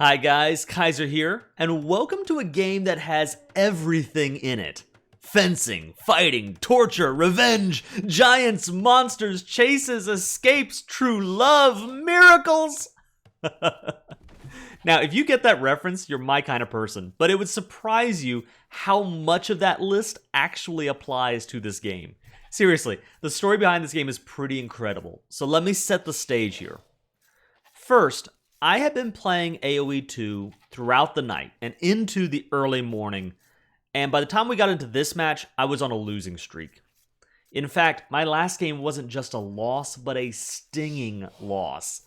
Hi guys, Kaiser here, and welcome to a game that has everything in it. Fencing, fighting, torture, revenge, giants, monsters, chases, escapes, true love, miracles! Now, if you get that reference, you're my kind of person, but it would surprise you how much of that list actually applies to this game. Seriously, the story behind this game is pretty incredible, so let me set the stage here. First, I had been playing AoE 2 throughout the night and into the early morning, and by the time we got into this match, I was on a losing streak. In fact, my last game wasn't just a loss, but a stinging loss.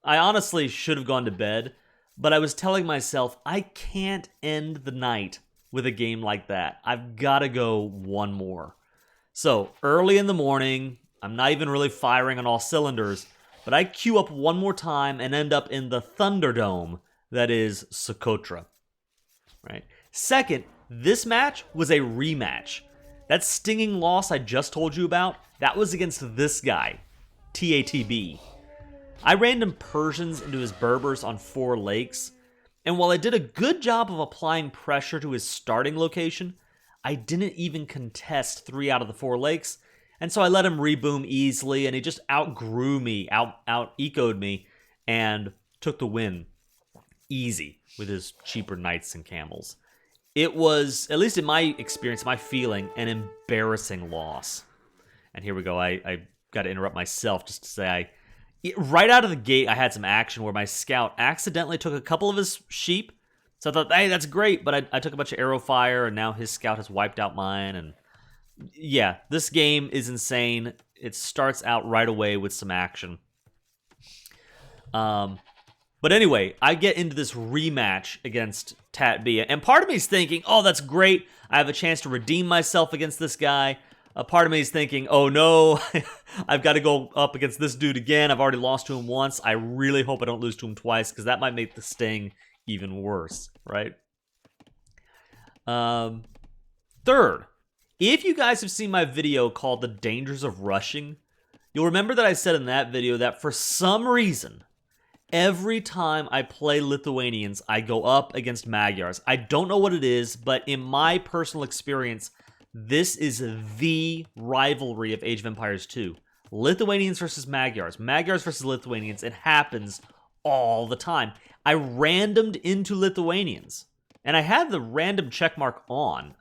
I honestly should have gone to bed, but I was telling myself, I can't end the night with a game like that. I've got to go one more. So, early in the morning, I'm not even really firing on all cylinders, but I queue up one more time and end up in the Thunderdome that is Socotra. Right? Second, this match was a rematch. That stinging loss I just told you about, that was against this guy, TATB. I random Persians into his Berbers on 4 lakes, and while I did a good job of applying pressure to his starting location, I didn't even contest 3 out of the 4 lakes, and so I let him reboom easily, and he just outgrew me, out-ecoed me, and took the win easy with his cheaper knights and camels. It was, at least in my experience, my feeling, an embarrassing loss. And here we go, I got to interrupt myself just to say, right out of the gate, I had some action where my scout accidentally took a couple of his sheep. So I thought, hey, that's great, but I took a bunch of arrow fire, and now his scout has wiped out mine, and yeah, this game is insane. It starts out right away with some action. But anyway, I get into this rematch against TATB, and part of me is thinking, oh, that's great. I have a chance to redeem myself against this guy. A part of me is thinking, oh no, I've got to go up against this dude again. I've already lost to him once. I really hope I don't lose to him twice, because that might make the sting even worse, right? Third, if you guys have seen my video called The Dangers of Rushing, you'll remember that I said in that video that for some reason, every time I play Lithuanians, I go up against Magyars. I don't know what it is, but in my personal experience, this is the rivalry of Age of Empires 2. Lithuanians versus Magyars. Magyars versus Lithuanians. It happens all the time. I randomed into Lithuanians, and I had the random checkmark on.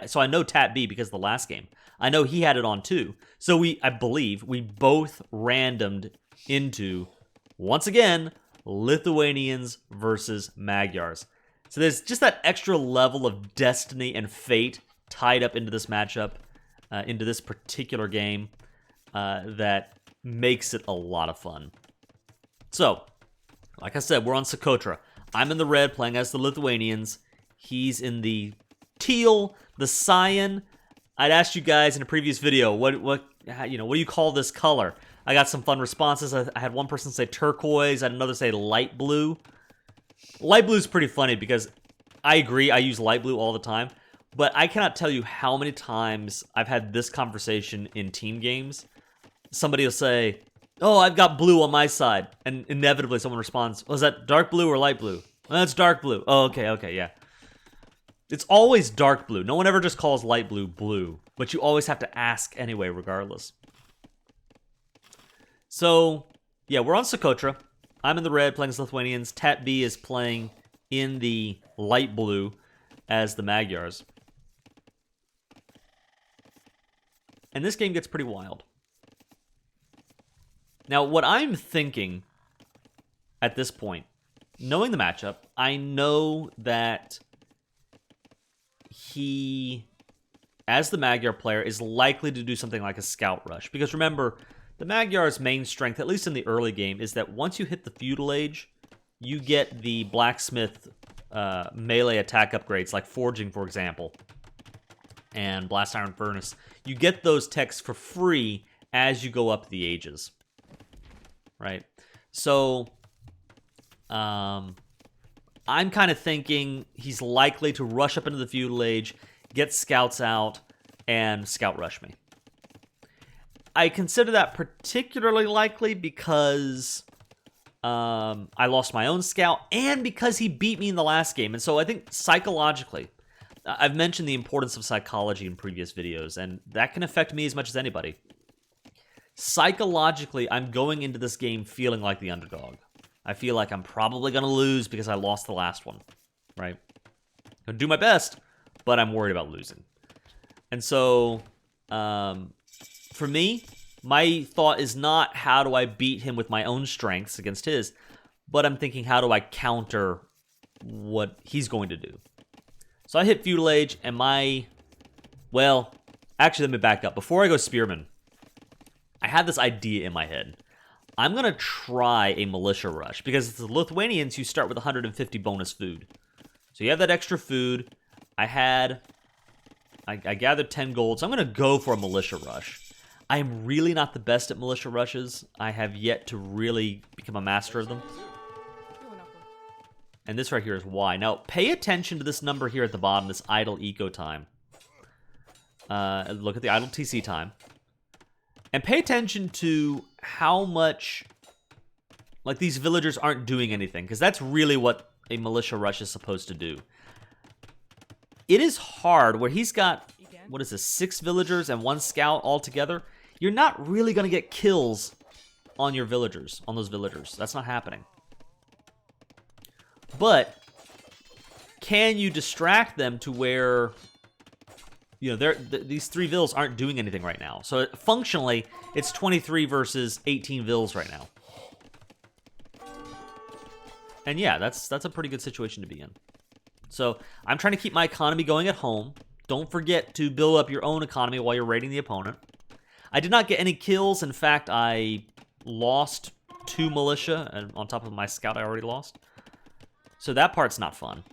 So I know TATB because of the last game. I know he had it on too. So I believe we both randomed into, once again, Lithuanians versus Magyars. So there's just that extra level of destiny and fate tied up into this matchup, into this particular game, that makes it a lot of fun. So, like I said, we're on Socotra. I'm in the red playing as the Lithuanians. He's in the teal, the cyan. I'd asked you guys in a previous video, what do you call this color? I got some fun responses. I had one person say turquoise, I had another say light blue. Light blue is pretty funny because I agree, I use light blue all the time, but I cannot tell you how many times I've had this conversation in team games. Somebody will say, oh, I've got blue on my side, and inevitably someone responds, oh, is that dark blue or light blue? Well, that's dark blue. Oh, okay, yeah. It's always dark blue. No one ever just calls light blue blue, but you always have to ask anyway, regardless. So, yeah, we're on Socotra. I'm in the red playing as Lithuanians. TATB is playing in the light blue as the Magyars. And this game gets pretty wild. Now, what I'm thinking at this point, knowing the matchup, I know that he, as the Magyar player, is likely to do something like a scout rush. Because remember, the Magyar's main strength, at least in the early game, is that once you hit the feudal age, you get the blacksmith melee attack upgrades, like forging, for example, and blast iron furnace. You get those techs for free as you go up the ages, right? So, I'm kind of thinking he's likely to rush up into the feudal age, get scouts out, and scout rush me. I consider that particularly likely because I lost my own scout, and because he beat me in the last game. And so I think psychologically, I've mentioned the importance of psychology in previous videos, and that can affect me as much as anybody. Psychologically, I'm going into this game feeling like the underdog. I feel like I'm probably going to lose because I lost the last one, right? I'm going to do my best, but I'm worried about losing. And so, for me, my thought is not how do I beat him with my own strengths against his, but I'm thinking how do I counter what he's going to do. So I hit Feudal Age, and well, actually let me back up. Before I go Spearman, I had this idea in my head. I'm going to try a militia rush, because the Lithuanians, you start with 150 bonus food. So you have that extra food. I gathered 10 gold, so I'm going to go for a militia rush. I am really not the best at militia rushes. I have yet to really become a master of them. And this right here is why. Now, pay attention to this number here at the bottom, this idle eco time. Look at the idle TC time. And pay attention to how much, like, these villagers aren't doing anything, because that's really what a militia rush is supposed to do. It is hard, where he's got, what is this, 6 villagers and 1 scout all together. You're not really going to get kills on your villagers, on those villagers. That's not happening. But can you distract them to where, you know, these 3 vills aren't doing anything right now? So functionally, it's 23 versus 18 vills right now. And yeah, that's a pretty good situation to be in. So I'm trying to keep my economy going at home. Don't forget to build up your own economy while you're raiding the opponent. I did not get any kills. In fact, I lost 2 militia, and on top of my scout I already lost. So that part's not fun.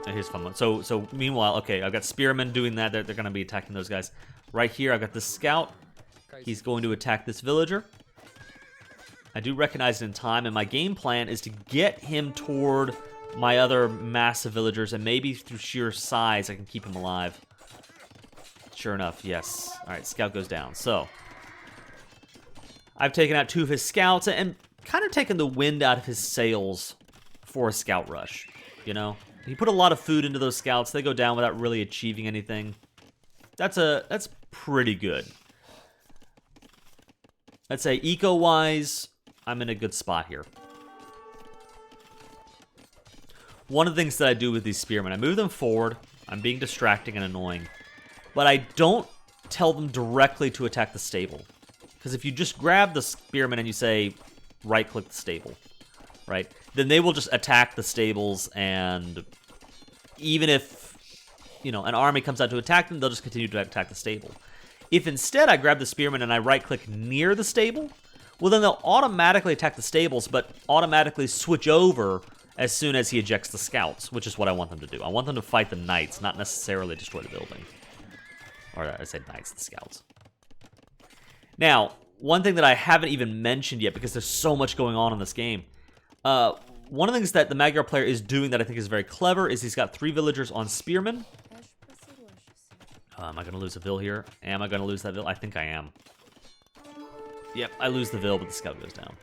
And here's a fun one. So meanwhile, okay, I've got spearmen doing that. They're going to be attacking those guys. Right here, I've got the scout. He's going to attack this villager. I do recognize it in time, and my game plan is to get him toward my other massive villagers, and maybe through sheer size I can keep him alive. Sure enough, yes. Alright, scout goes down. So, I've taken out 2 of his scouts, and kind of taken the wind out of his sails for a scout rush, you know? He put a lot of food into those scouts. They go down without really achieving anything. That's pretty good. I'd say eco-wise, I'm in a good spot here. One of the things that I do with these spearmen, I move them forward. I'm being distracting and annoying. But I don't tell them directly to attack the stable. Because if you just grab the spearmen and you say, right-click the stable, right? Then they will just attack the stables, and even if, you know, an army comes out to attack them, they'll just continue to attack the stable. If instead I grab the spearmen and I right-click near the stable, well, then they'll automatically attack the stables, but automatically switch over as soon as he ejects the scouts, which is what I want them to do. I want them to fight the knights, not necessarily destroy the building. Or I said knights, the scouts. Now, one thing that I haven't even mentioned yet, because there's so much going on in this game, one of the things that the Magyar player is doing that I think is very clever is he's got 3 villagers on spearmen. Am I going to lose a vill here? Am I going to lose that vill? I think I am. Yep, I lose the vill, but the scout goes down.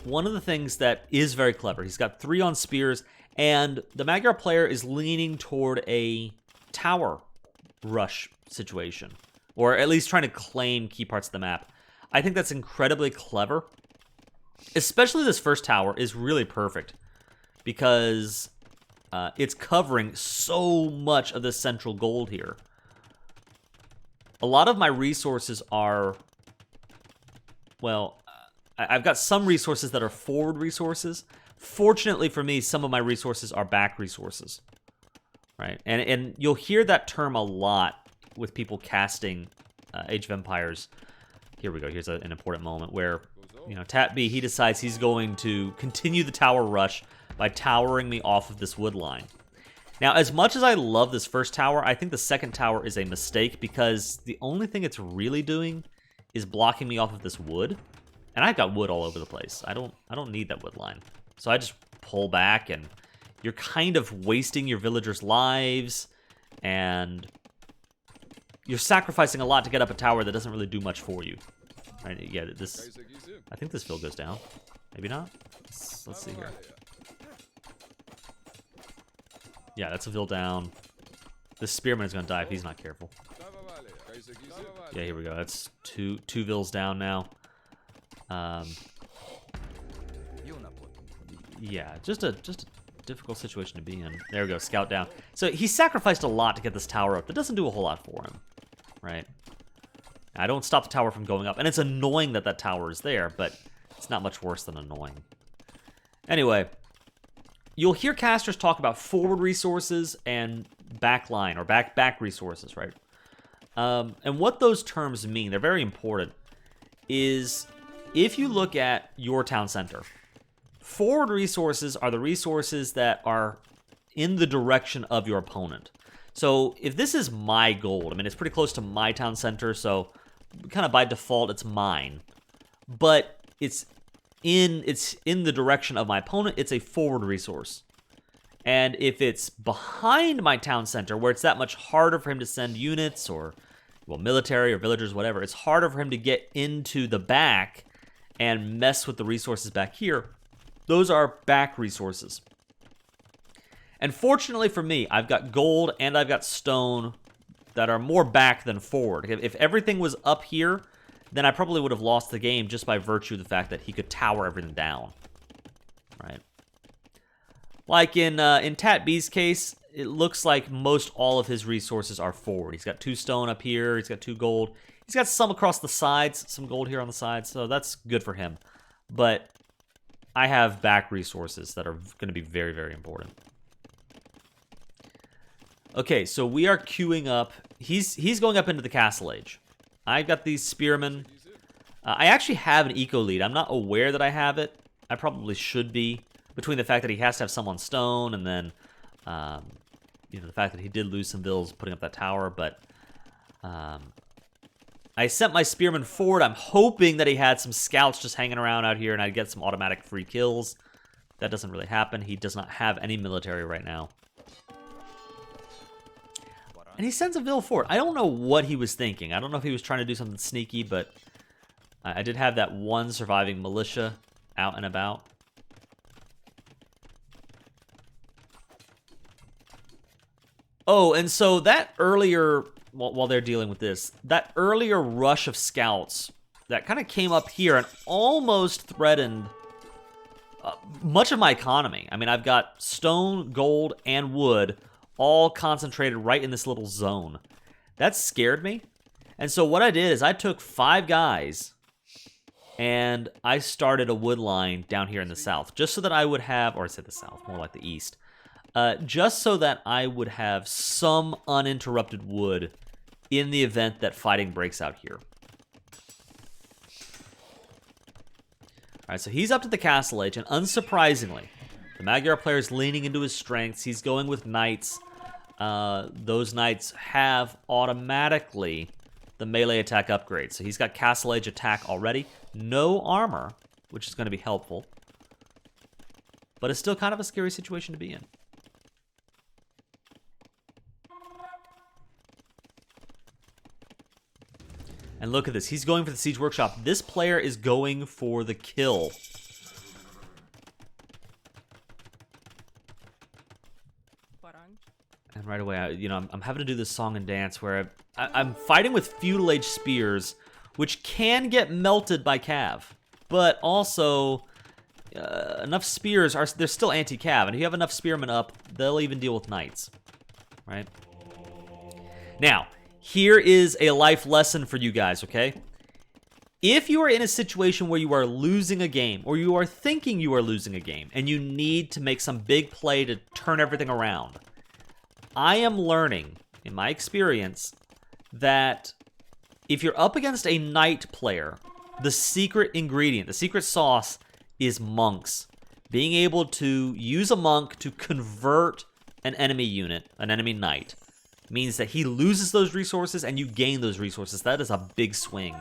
One of the things that is very clever, he's got 3 on spears, and the Magyar player is leaning toward a tower rush situation, or at least trying to claim key parts of the map. I think that's incredibly clever. Especially this first tower is really perfect because it's covering so much of the central gold here. A lot of my resources are, well, I've got some resources that are forward resources. Fortunately for me, some of my resources are back resources, right? And you'll hear that term a lot with people casting Age of Empires. Here we go. Here's an important moment where, you know, Tap B, he decides he's going to continue the tower rush by towering me off of this wood line. Now, as much as I love this first tower, I think the second tower is a mistake because the only thing it's really doing is blocking me off of this wood. And I've got wood all over the place. I don't need that wood line. So I just pull back, and you're kind of wasting your villagers' lives, and you're sacrificing a lot to get up a tower that doesn't really do much for you. Right? Yeah, this. I think this field goes down. Maybe not. Let's see here. Yeah, that's a field down. This spearman is gonna die if he's not careful. Yeah, here we go. That's two vills down now. Yeah, just a difficult situation to be in. There we go, scout down. So he sacrificed a lot to get this tower up. That doesn't do a whole lot for him, right? I don't stop the tower from going up, and it's annoying that that tower is there, but it's not much worse than annoying. Anyway, you'll hear casters talk about forward resources and backline or back resources, right? And what those terms mean, they're very important, is if you look at your town center, forward resources are the resources that are in the direction of your opponent. So if this is my gold, I mean, it's pretty close to my town center, so kind of by default, it's mine. But it's in the direction of my opponent, it's a forward resource. And if it's behind my town center, where it's that much harder for him to send units or, well, military or villagers, whatever, it's harder for him to get into the back and mess with the resources back here. Those are back resources. And fortunately for me, I've got gold and I've got stone that are more back than forward. If everything was up here, then I probably would have lost the game just by virtue of the fact that he could tower everything down. Right? Like in Tat B's case, it looks like most all of his resources are forward. He's got 2 stone up here, he's got 2 gold. He's got some across the sides, some gold here on the sides, so that's good for him. But I have back resources that are going to be very, very important. Okay, so we are queuing up. He's going up into the Castle Age. I've got these spearmen. I actually have an eco lead. I'm not aware that I have it. I probably should be. Between the fact that he has to have some on stone and then, you know, the fact that he did lose some vills putting up that tower. But I sent my spearmen forward. I'm hoping that he had some scouts just hanging around out here and I'd get some automatic free kills. That doesn't really happen. He does not have any military right now. And he sends a vill forward. I don't know what he was thinking. I don't know if he was trying to do something sneaky, but I did have that one surviving militia out and about. Oh, and so that earlier, while they're dealing with this, that earlier rush of scouts that kind of came up here and almost threatened much of my economy. I mean, I've got stone, gold, and wood all concentrated right in this little zone. That scared me. And so what I did is I took 5 guys and I started a wood line down here in the south, just so that I would have, or I said the south, more like the east, just so that I would have some uninterrupted wood in the event that fighting breaks out here. All right, so he's up to the Castle Age, and unsurprisingly, the Magyar player is leaning into his strengths. He's going with knights. Those knights have automatically the melee attack upgrade. So he's got Castle Age attack already. No armor, which is going to be helpful. But it's still kind of a scary situation to be in. And look at this. He's going for the Siege Workshop. This player is going for the kill. And right away, I'm having to do this song and dance where I'm fighting with Feudal Age spears, which can get melted by cav. But also, enough spears they're still anti-cav. And if you have enough spearmen up, they'll even deal with knights. Right? Now, here is a life lesson for you guys, okay? If you are in a situation where you are losing a game, or you are thinking you are losing a game, and you need to make some big play to turn everything around, I am learning, in my experience, that if you're up against a knight player, the secret ingredient, the secret sauce, is monks. Being able to use a monk to convert an enemy unit, an enemy knight, means that he loses those resources and you gain those resources. That is a big swing.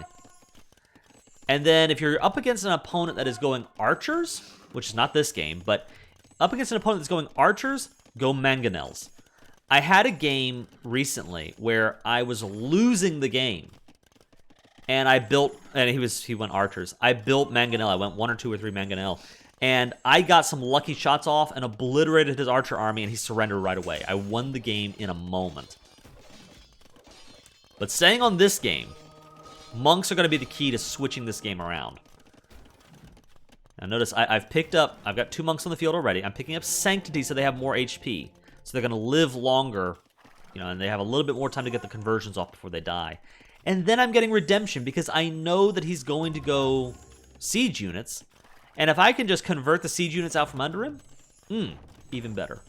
And then if you're up against an opponent that is going archers, which is not this game, but up against an opponent that's going archers, go mangonels. I had a game recently where I was losing the game, and I built, and he went archers. I built Mangonel. I went 1 or 2 or 3 Mangonel, and I got some lucky shots off and obliterated his archer army, and he surrendered right away. I won the game in a moment. But staying on this game, monks are going to be the key to switching this game around. Now notice I've got 2 monks on the field already. I'm picking up Sanctity so they have more HP. So they're going to live longer, and they have a little bit more time to get the conversions off before they die. And then I'm getting Redemption because I know that he's going to go siege units. And if I can just convert the siege units out from under him, even better.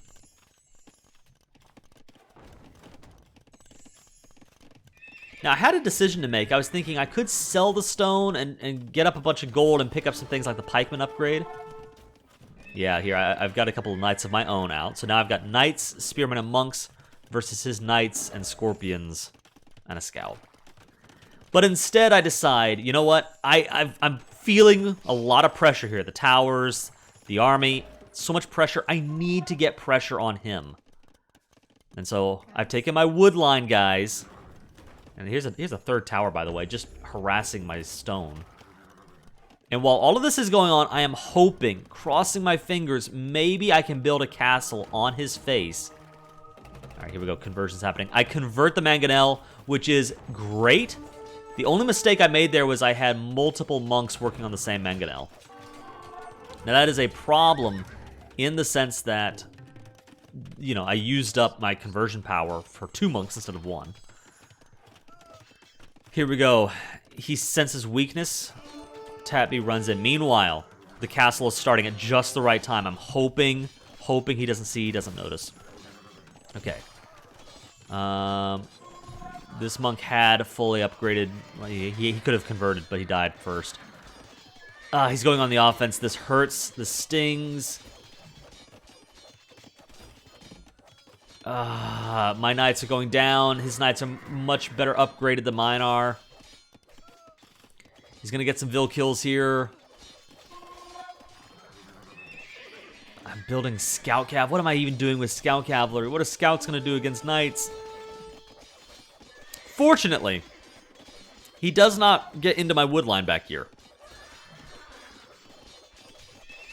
Now, I had a decision to make. I was thinking I could sell the stone and get up a bunch of gold and pick up some things like the pikeman upgrade. Yeah, here, I've got a couple of knights of my own out. So now I've got knights, spearmen, and monks versus his knights and scorpions and a scout. But instead, I decide, you know what? I'm feeling a lot of pressure here. The towers, the army, so much pressure. I need to get pressure on him. And so I've taken my wood line guys. And here's a 3rd tower, by the way, just harassing my stone. And while all of this is going on, I am hoping, crossing my fingers, maybe I can build a castle on his face. All right, here we go. Conversion's happening. I convert the Mangonel, which is great. The only mistake I made there was I had multiple monks working on the same Mangonel. Now, that is a problem in the sense that, I used up my conversion power for 2 monks instead of 1. Here we go. He senses weakness. Tatby runs in. Meanwhile, the castle is starting at just the right time. I'm hoping he doesn't see, he doesn't notice. Okay. This monk had fully upgraded. He could have converted, but he died first. He's going on the offense. This hurts. This stings. My knights are going down. His knights are much better upgraded than mine are. He's going to get some Vil kills here. I'm building Scout Cav. What am I even doing with Scout Cavalry? What are Scouts going to do against knights? Fortunately, he does not get into my wood line back here.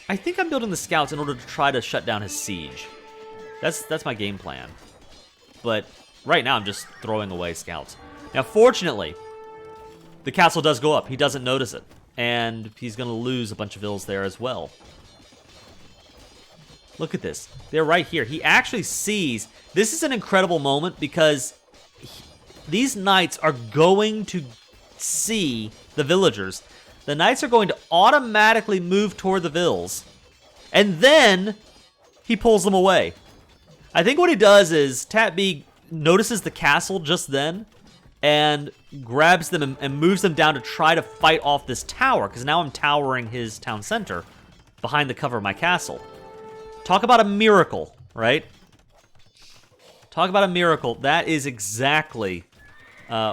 I think I'm building the Scouts in order to try to shut down his siege. That's my game plan. But right now, I'm just throwing away Scouts. Now, fortunately, the castle does go up. He doesn't notice it. And he's going to lose a bunch of vills there as well. Look at this. They're right here. He actually sees... This is an incredible moment because these knights are going to see the villagers. The knights are going to automatically move toward the vills. And then he pulls them away. I think what he does is Tatby notices the castle just then and grabs them and moves them down to try to fight off this tower, because now I'm towering his town center behind the cover of my castle. Talk about a miracle, right? Talk about a miracle. That is exactly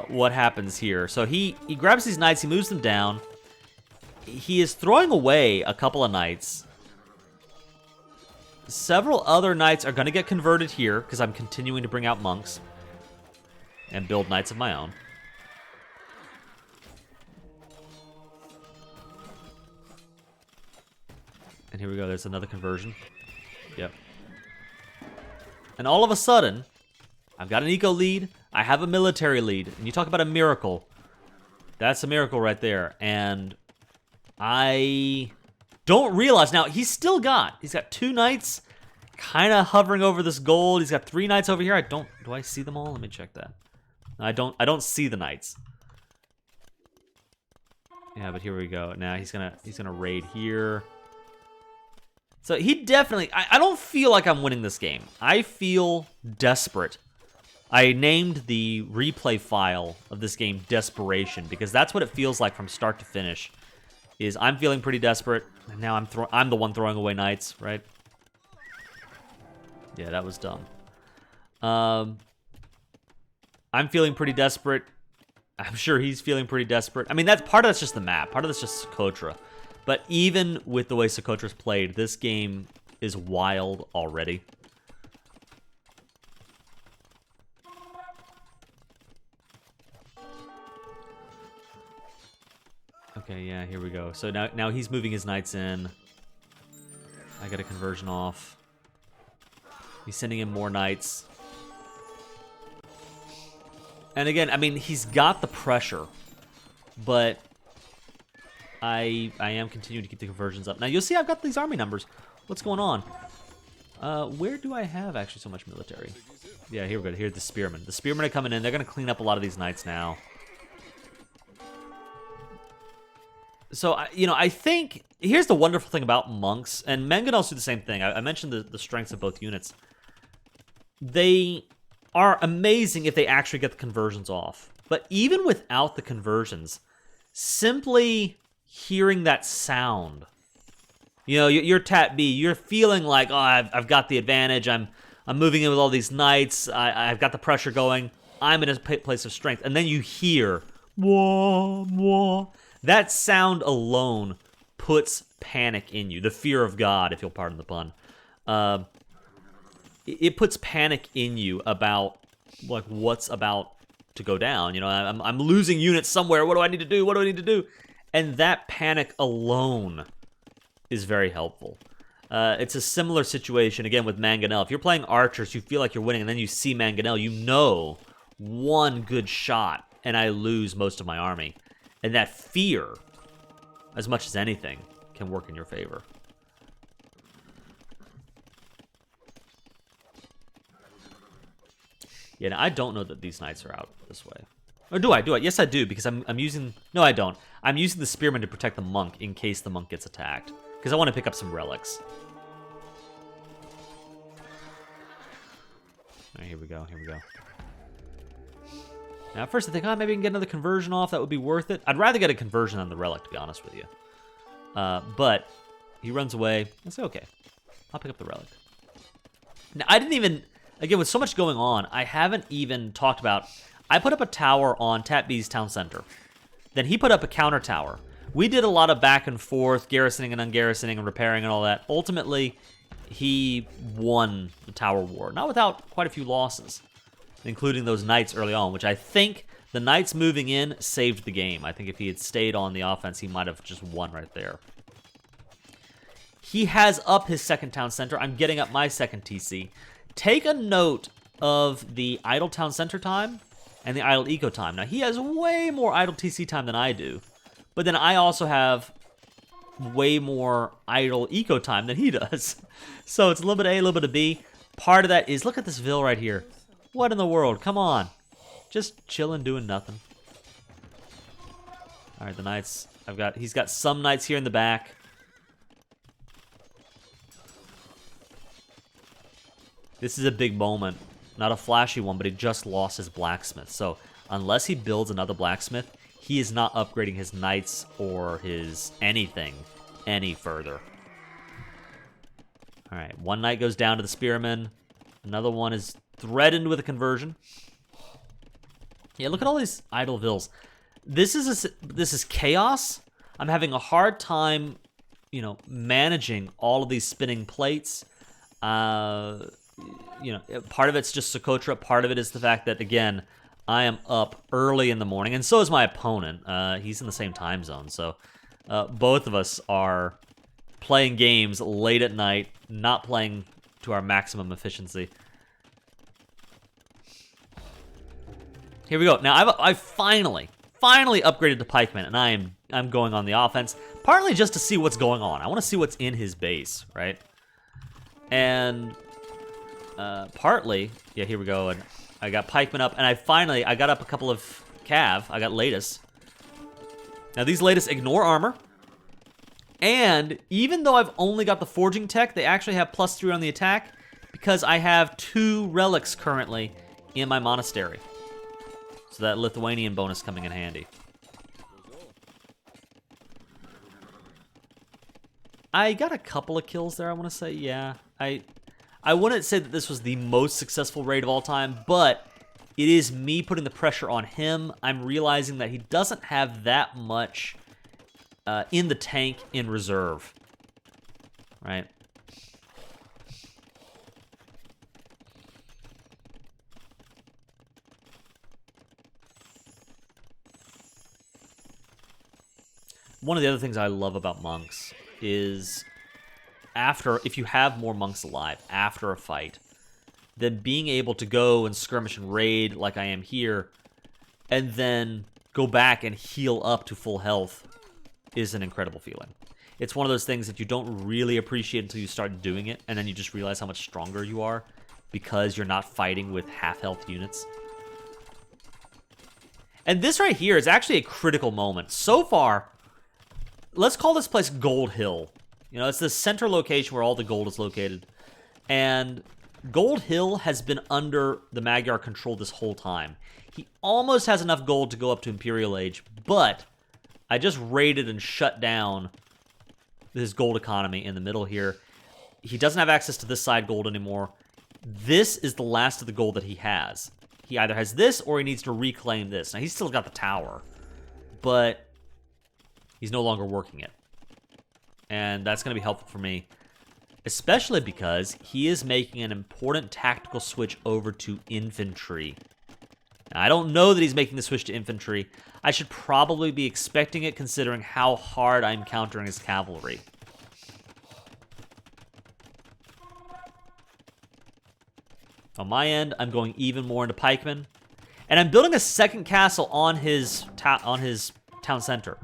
what happens here. So he grabs these knights, he moves them down. He is throwing away a couple of knights. Several other knights are going to get converted here because I'm continuing to bring out monks and build knights of my own. And here we go. There's another conversion. Yep. And all of a sudden, I've got an eco lead. I have a military lead. And you talk about a miracle. That's a miracle right there. And I don't realize. Now, he's got 2 knights kind of hovering over this gold. He's got 3 knights over here. Do I see them all? Let me check that. I don't see the knights. Yeah, but here we go. Now he's gonna raid here. So he definitely, I don't feel like I'm winning this game. I feel desperate. I named the replay file of this game Desperation because that's what it feels like from start to finish. Is I'm feeling pretty desperate, and now I'm the one throwing away knights, right? Yeah, that was dumb. I'm feeling pretty desperate. I'm sure he's feeling pretty desperate. I mean, part of that's just the map. Part of that's just Socotra. But even with the way Socotra's played, this game is wild already. Okay, yeah, here we go. So now he's moving his knights in. I got a conversion off. He's sending in more knights. And again, I mean, he's got the pressure, but I am continuing to keep the conversions up. Now, you'll see I've got these army numbers. What's going on? Where do I have actually so much military? Yeah, here we go. Here's the spearmen. The spearmen are coming in. They're going to clean up a lot of these knights now. So, I think... Here's the wonderful thing about monks, and men can also do the same thing. I mentioned the strengths of both units. They are amazing if they actually get the conversions off. But even without the conversions, simply hearing that sound, you're Tat B, you're feeling like, oh, I've got the advantage, I'm moving in with all these knights, I've got the pressure going, I'm in a place of strength, and then you hear, wah, wah. That sound alone puts panic in you, the fear of God, if you'll pardon the pun. It puts panic in you about like what's about to go down. I'm losing units somewhere. What do I need to do? What do I need to do? And that panic alone is very helpful. It's a similar situation again with Mangonel. If you're playing archers, you feel like you're winning, and then you see Mangonel, one good shot, and I lose most of my army. And that fear, as much as anything, can work in your favor. Yeah, now, I don't know that these knights are out this way. Or do I? Yes, I do, because I'm using... No, I don't. I'm using the spearman to protect the monk in case the monk gets attacked. Because I want to pick up some relics. All right, here we go. Now, at first I think, maybe I can get another conversion off. That would be worth it. I'd rather get a conversion than the relic, to be honest with you. But he runs away. I say, okay, I'll pick up the relic. Now, I didn't even... Again, with so much going on, I haven't even talked about... I put up a tower on Tat B's town center. Then he put up a counter tower. We did a lot of back and forth, garrisoning and ungarrisoning and repairing and all that. Ultimately, he won the tower war. Not without quite a few losses, including those knights early on, which I think the knights moving in saved the game. I think if he had stayed on the offense, he might have just won right there. He has up his second town center. I'm getting up my second TC. Take a note of the idle town center time and the idle eco time. Now, he has way more idle TC time than I do, but then I also have way more idle eco time than he does. So it's a little bit of A, a little bit of B. Part of that is, look at this Ville right here. What in the world? Come on. Just chilling, doing nothing. All right, the knights. He's got some knights here in the back. This is a big moment. Not a flashy one, but he just lost his blacksmith. So unless he builds another blacksmith, he is not upgrading his knights or his anything any further. All right, one knight goes down to the spearman. Another one is threatened with a conversion. Yeah, look at all these idle vills. This is chaos. I'm having a hard time, managing all of these spinning plates. Part of it's just Socotra. Part of it is the fact that, again, I am up early in the morning, and so is my opponent. He's in the same time zone, so both of us are playing games late at night, not playing to our maximum efficiency. Here we go. Now, I finally upgraded to pikeman, and I'm going on the offense, partly just to see what's going on. I want to see what's in his base, right? And partly, yeah, here we go. And I got pikeman up, and I got up a couple of cav. I got lattice. Now, these lattice ignore armor. And even though I've only got the forging tech, they actually have +3 on the attack because I have 2 relics currently in my monastery. So that Lithuanian bonus coming in handy. I got a couple of kills there, I want to say. Yeah, I wouldn't say that this was the most successful raid of all time, but it is me putting the pressure on him. I'm realizing that he doesn't have that much in the tank in reserve, right? one of the other things I love about monks is if you have more monks alive after a fight, then being able to go and skirmish and raid like I am here, and then go back and heal up to full health is an incredible feeling. It's one of those things that you don't really appreciate until you start doing it, and then you just realize how much stronger you are because you're not fighting with half-health units. And this right here is actually a critical moment. So far, let's call this place Gold Hill. You know, it's the center location where all the gold is located. And Gold Hill has been under the Magyar control this whole time. He almost has enough gold to go up to Imperial Age, but I just raided and shut down his gold economy in the middle here. He doesn't have access to this side gold anymore. This is the last of the gold that he has. He either has this or he needs to reclaim this. Now, he's still got the tower, but he's no longer working it. And that's going to be helpful for me, especially because he is making an important tactical switch over to infantry. Now, I don't know that he's making the switch to infantry. I should probably be expecting it considering how hard I'm countering his cavalry. On my end, I'm going even more into pikemen. And I'm building a second castle on his town center.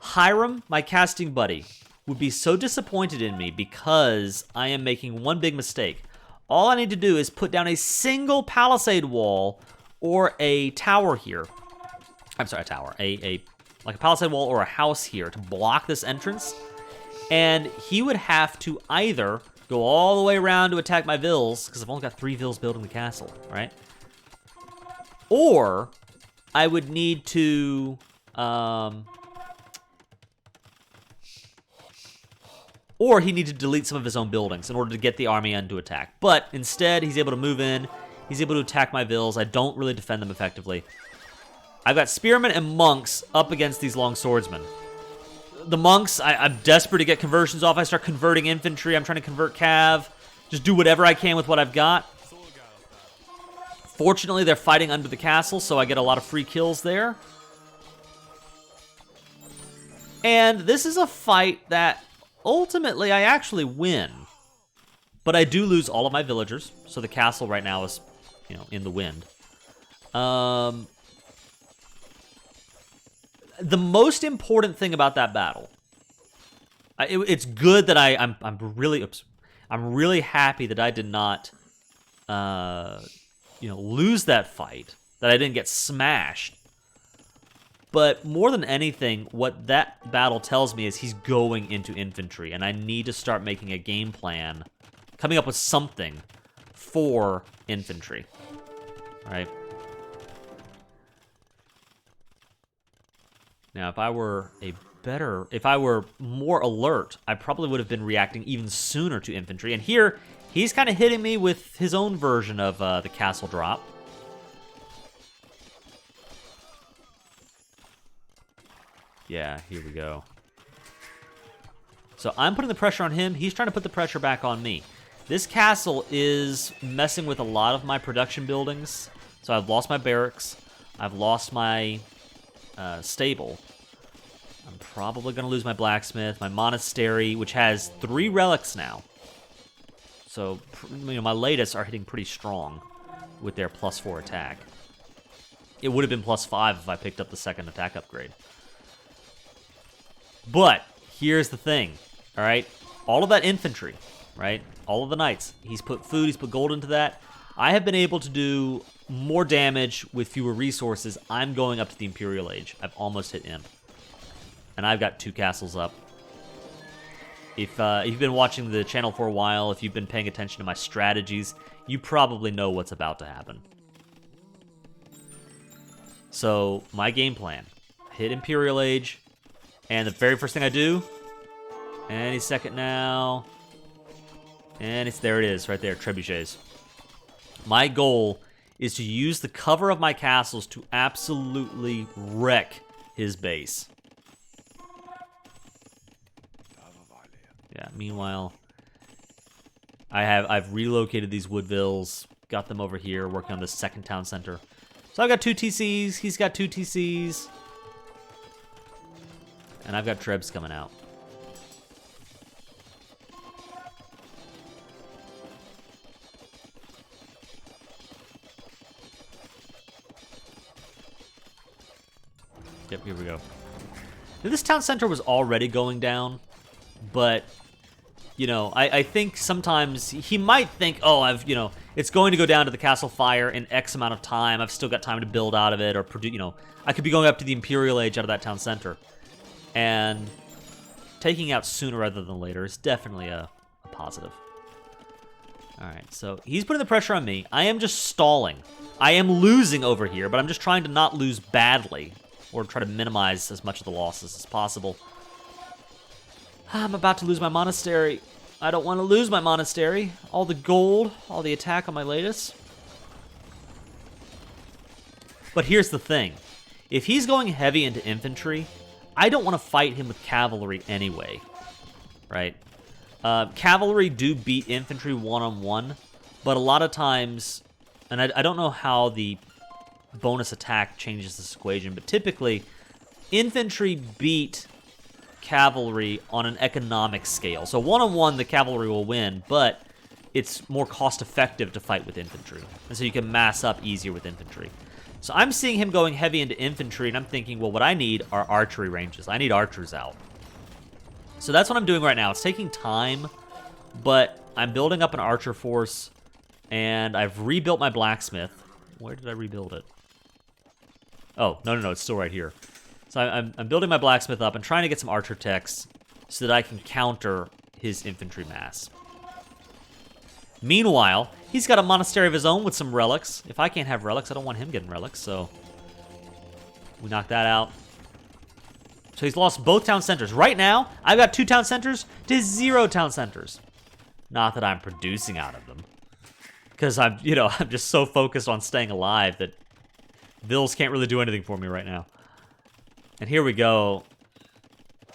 Hiram, my casting buddy, would be so disappointed in me because I am making one big mistake. All I need to do is put down a single palisade wall or a tower here. I'm sorry, a tower. Like a palisade wall or a house here to block this entrance. And he would have to either go all the way around to attack my vills, because I've only got 3 vills building the castle, right? Or I would need to... or he needed to delete some of his own buildings in order to get the army in to attack. But instead, he's able to move in. He's able to attack my vills. I don't really defend them effectively. I've got spearmen and monks up against these long swordsmen. The monks, I'm desperate to get conversions off. I start converting infantry. I'm trying to convert cav. Just do whatever I can with what I've got. Fortunately, they're fighting under the castle, so I get a lot of free kills there. And this is a fight that ultimately I actually win. But I do lose all of my villagers, so the castle right now is, you know, in the wind. The most important thing about that battle, it's good that I'm really happy that I did not, lose that fight, that I didn't get smashed. But more than anything, what that battle tells me is he's going into infantry, and I need to start making a game plan, coming up with something for infantry, all right? Now, if I were more alert, I probably would have been reacting even sooner to infantry. And here, he's kind of hitting me with his own version of the castle drop. Yeah, here we go. So I'm putting the pressure on him. He's trying to put the pressure back on me. This castle is messing with a lot of my production buildings. So I've lost my barracks. I've lost my stable. I'm probably going to lose my blacksmith, my monastery, which has 3 relics now. So, my latest are hitting pretty strong with their +4 attack. It would have been +5 if I picked up the second attack upgrade. But here's the thing, all right? All of that infantry, right? All of the knights. He's put food, he's put gold into that. I have been able to do more damage with fewer resources. I'm going up to the Imperial Age. I've almost hit Imp. And I've got 2 castles up. If you've been watching the channel for a while, if you've been paying attention to my strategies, you probably know what's about to happen. So, my game plan. Hit Imperial Age, and the very first thing I do, any second now, and there it is, right there, trebuchets. My goal is to use the cover of my castles to absolutely wreck his base. Yeah, meanwhile, I've relocated these Woodvilles, got them over here, working on the second town center. So I've got 2 TCs, he's got 2 TCs. And I've got Trebs coming out. Yep, here we go. Now, this town center was already going down, but, you know, I think sometimes he might think, oh, it's going to go down to the castle fire in X amount of time. I've still got time to build out of it or produce, I could be going up to the Imperial Age out of that town center. And taking out sooner rather than later is definitely a positive. All right, so he's putting the pressure on me. I am just stalling. I am losing over here, but I'm just trying to not lose badly or try to minimize as much of the losses as possible. I'm about to lose my monastery. I don't want to lose my monastery. All the gold, all the attack on my latest. But here's the thing. If he's going heavy into infantry, I don't want to fight him with cavalry anyway, right? Cavalry do beat infantry one-on-one, but a lot of times, and I don't know how the bonus attack changes this equation, but typically, infantry beat cavalry on an economic scale. So one-on-one, the cavalry will win, but it's more cost-effective to fight with infantry, and so you can mass up easier with infantry. So I'm seeing him going heavy into infantry, and I'm thinking, well, what I need are archery ranges. I need archers out. So that's what I'm doing right now. It's taking time, but I'm building up an archer force, and I've rebuilt my blacksmith. Where did I rebuild it? Oh, no, it's still right here. So I'm building my blacksmith up and trying to get some archer techs so that I can counter his infantry mass. Meanwhile, he's got a monastery of his own with some relics. If I can't have relics, I don't want him getting relics, so we knock that out. So he's lost both town centers. Right now, I've got 2 town centers to 0 town centers. Not that I'm producing out of them, because I'm just so focused on staying alive that Vils can't really do anything for me right now. And here we go.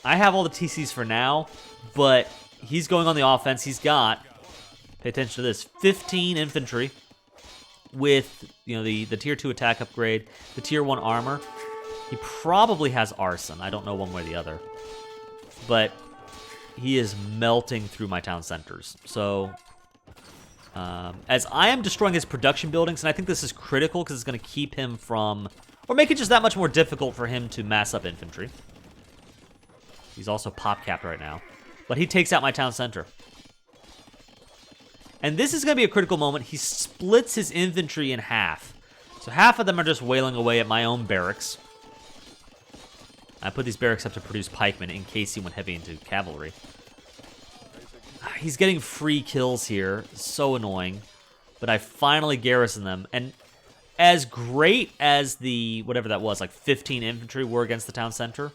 I have all the TCs for now, but he's going on the offense. He's got, pay attention to this, 15 infantry with, the tier 2 attack upgrade, the tier 1 armor. He probably has arson. I don't know one way or the other. But he is melting through my town centers. So, as I am destroying his production buildings, and I think this is critical because it's going to keep him from, or make it just that much more difficult for him to mass up infantry. He's also pop-capped right now. But he takes out my town center. And this is going to be a critical moment. He splits his infantry in half. So half of them are just wailing away at my own barracks. I put these barracks up to produce pikemen in case he went heavy into cavalry. He's getting free kills here. So annoying. But I finally garrison them. And as great as the, whatever that was, like 15 infantry were against the town center,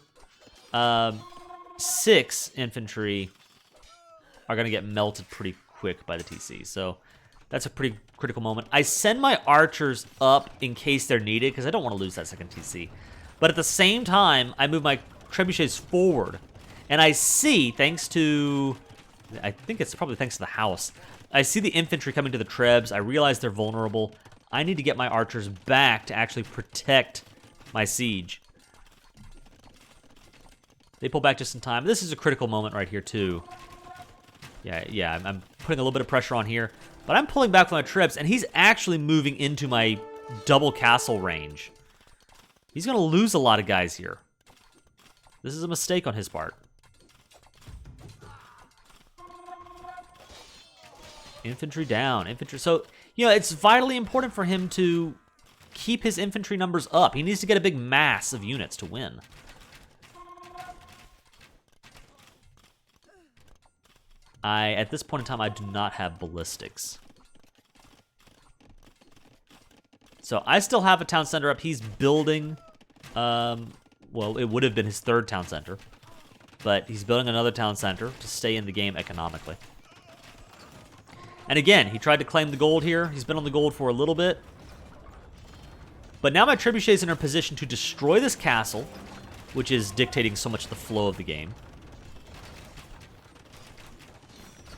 6 infantry are going to get melted pretty quick by the TC. So that's a pretty critical moment. I send my archers up in case they're needed, because I don't want to lose that second TC. But at the same time, I move my trebuchets forward. And I see, thanks to, I think it's probably thanks to the house, I see the infantry coming to the trebs. I realize they're vulnerable. I need to get my archers back to actually protect my siege. They pull back just in time. This is a critical moment right here, too. Yeah, I'm putting a little bit of pressure on here. But I'm pulling back from my trebs, and he's actually moving into my double castle range. He's going to lose a lot of guys here. This is a mistake on his part. Infantry down. Infantry. So, it's vitally important for him to keep his infantry numbers up. He needs to get a big mass of units to win. At this point in time, I do not have ballistics. So I still have a town center up. He's building, well, it would have been his 3rd town center. But he's building another town center to stay in the game economically. And again, he tried to claim the gold here. He's been on the gold for a little bit. But now my trebuchets are in a position to destroy this castle, which is dictating so much the flow of the game.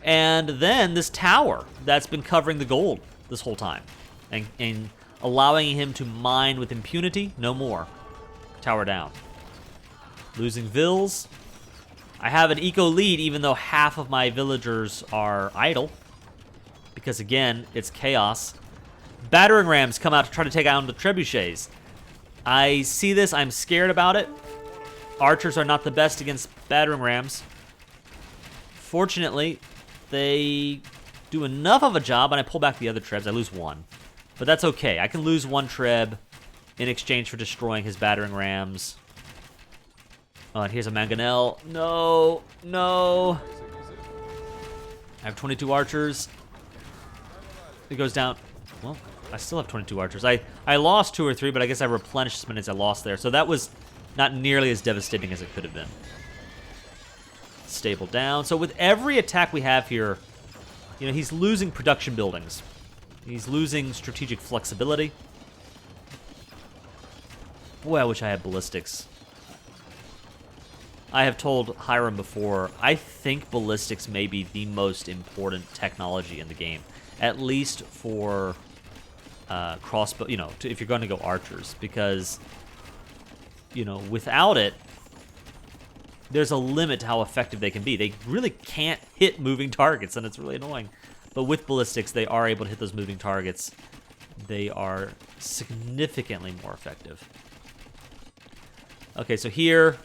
And then this tower that's been covering the gold this whole time. And allowing him to mine with impunity, no more. Tower down. Losing vills. I have an eco lead even though half of my villagers are idle. Because again, it's chaos. Battering rams come out to try to take out the trebuchets. I see this, I'm scared about it. Archers are not the best against battering rams. Fortunately, they do enough of a job and I pull back the other trebs. I lose one. But that's okay. I can lose one treb in exchange for destroying his battering rams. Oh, and here's a mangonel. No, no. I have 22 archers. It goes down. Well, I still have 22 archers. I lost 2 or 3, but I guess I replenished as many as I lost there. So that was not nearly as devastating as it could have been. Stable down. So with every attack we have here, you know, he's losing production buildings. He's losing strategic flexibility. Boy, I wish I had ballistics. I have told Hiram before, I think ballistics may be the most important technology in the game. At least for crossbow, you know, if you're going to go archers. Because, you know, without it, there's a limit to how effective they can be. They really can't hit moving targets, and it's really annoying. But with ballistics, they are able to hit those moving targets. They are significantly more effective. Okay, so here,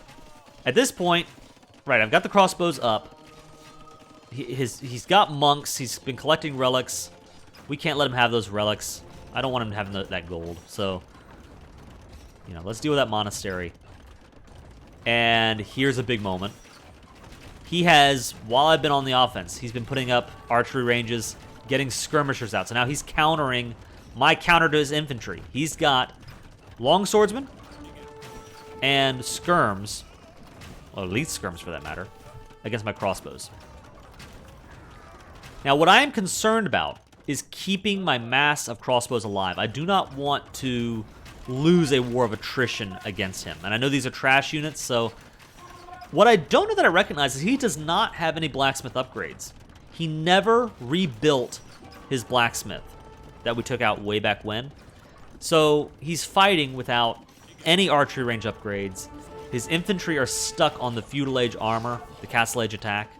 at this point, right, I've got the crossbows up. He's got monks. He's been collecting relics. We can't let him have those relics. I don't want him to have that gold. So, you know, let's deal with that monastery. And here's a big moment. He has, while I've been on the offense, he's been putting up archery ranges, getting skirmishers out. So now he's countering my counter to his infantry. He's got long swordsmen and skirms, or elite skirms for that matter, against my crossbows. Now, what I am concerned about is keeping my mass of crossbows alive. I do not want to lose a war of attrition against him. And I know these are trash units, so what I don't know that I recognize is he does not have any blacksmith upgrades. He never rebuilt his blacksmith that we took out way back when. So he's fighting without any archery range upgrades. His infantry are stuck on the feudal age armor, the castle age attack.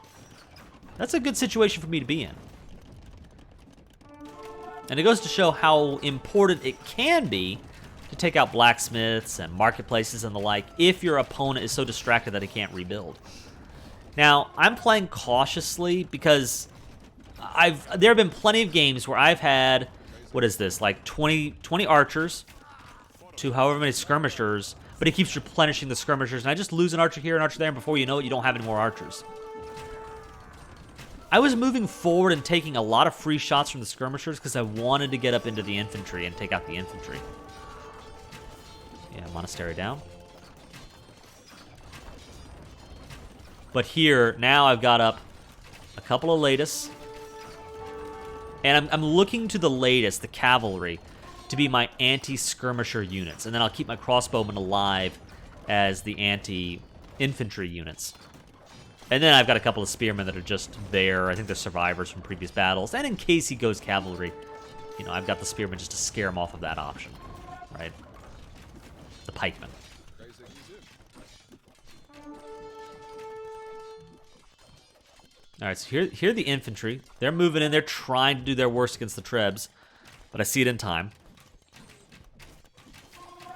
That's a good situation for me to be in. And it goes to show how important it can be to take out blacksmiths and marketplaces and the like if your opponent is so distracted that he can't rebuild. Now, I'm playing cautiously because there have been plenty of games where I've had, what is this, like 20 archers to however many skirmishers, but he keeps replenishing the skirmishers, and I just lose an archer here, an archer there, and before you know it, you don't have any more archers. I was moving forward and taking a lot of free shots from the skirmishers because I wanted to get up into the infantry and take out the infantry. Yeah, monastery down. But here, now I've got up a couple of lattice. And I'm looking to the lattice, the cavalry, to be my anti-skirmisher units. And then I'll keep my crossbowmen alive as the anti-infantry units. And then I've got a couple of spearmen that are just there. I think they're survivors from previous battles. And in case he goes cavalry, you know, I've got the spearmen just to scare him off of that option, right? The pikemen. All right, so here are the infantry. They're moving in. They're trying to do their worst against the trebs, but I see it in time.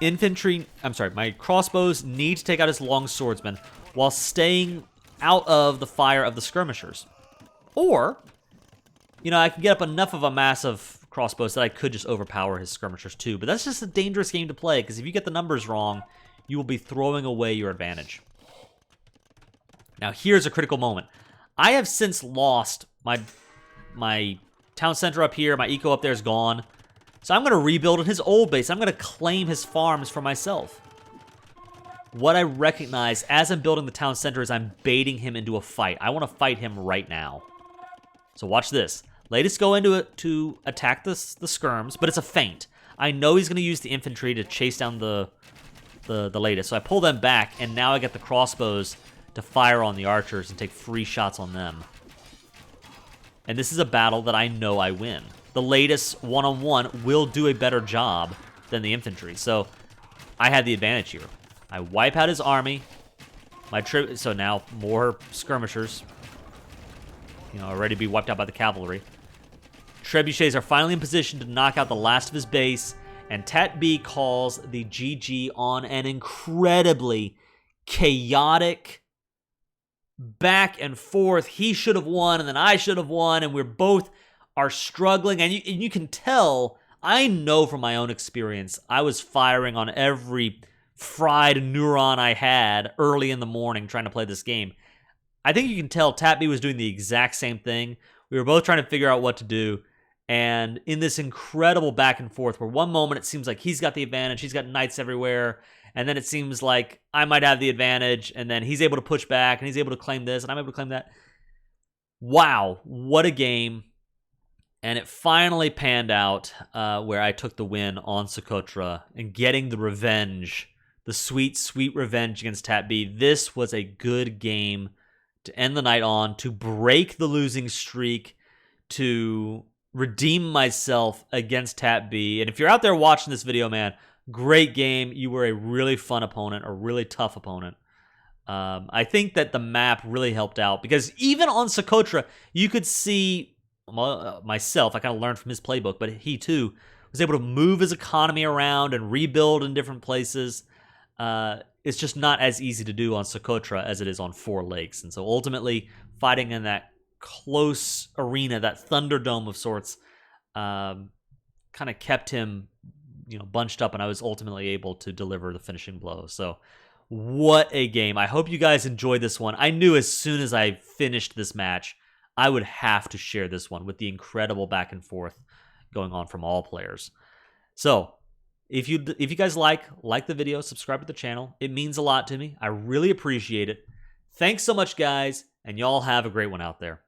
My crossbows need to take out his long swordsmen while staying out of the fire of the skirmishers. Or, you know, I can get up enough of a mass of crossbows that I could just overpower his skirmishers too. But that's just a dangerous game to play, because if you get the numbers wrong, you will be throwing away your advantage. Now, here's a critical moment. I have since lost my town center up here. My eco up there is gone. So I'm going to rebuild in his old base. I'm going to claim his farms for myself. What I recognize as I'm building the town center is I'm baiting him into a fight. I want to fight him right now. So watch this. Latest go into it to attack the skirms, but it's a feint. I know he's going to use the infantry to chase down the latest. So I pull them back, and now I get the crossbows to fire on the archers and take free shots on them. And this is a battle that I know I win. The latest one-on-one will do a better job than the infantry. So I had the advantage here. I wipe out his army, So now more skirmishers, are ready to be wiped out by the cavalry. Trebuchets are finally in position to knock out the last of his base, and Tat B calls the GG on an incredibly chaotic back and forth. He should have won, and then I should have won, and we're both are struggling. And you can tell, I know from my own experience, I was firing on every fried neuron I had early in the morning trying to play this game. I think you can tell Tat B was doing the exact same thing. We were both trying to figure out what to do. And in this incredible back and forth, where one moment it seems like he's got the advantage, he's got knights everywhere, and then it seems like I might have the advantage, and then he's able to push back, and he's able to claim this, and I'm able to claim that. Wow, what a game. And it finally panned out where I took the win on Socotra and getting the revenge, the sweet, sweet revenge against Tat B. This was a good game to end the night on, to break the losing streak, to redeem myself against Tat B. And if you're out there watching this video, man, great game. You were a really fun opponent, a really tough opponent. I think that the map really helped out because even on Socotra, you could see myself, I kind of learned from his playbook, but he too was able to move his economy around and rebuild in different places. It's just not as easy to do on Socotra as it is on Four Lakes. And so ultimately, fighting in that close arena, that Thunderdome of sorts, kind of kept him, bunched up, and I was ultimately able to deliver the finishing blow. So what a game. I hope you guys enjoyed this one. I knew as soon as I finished this match, I would have to share this one with the incredible back and forth going on from all players. So if you guys like the video, subscribe to the channel. It means a lot to me. I really appreciate it. Thanks so much, guys, and y'all have a great one out there.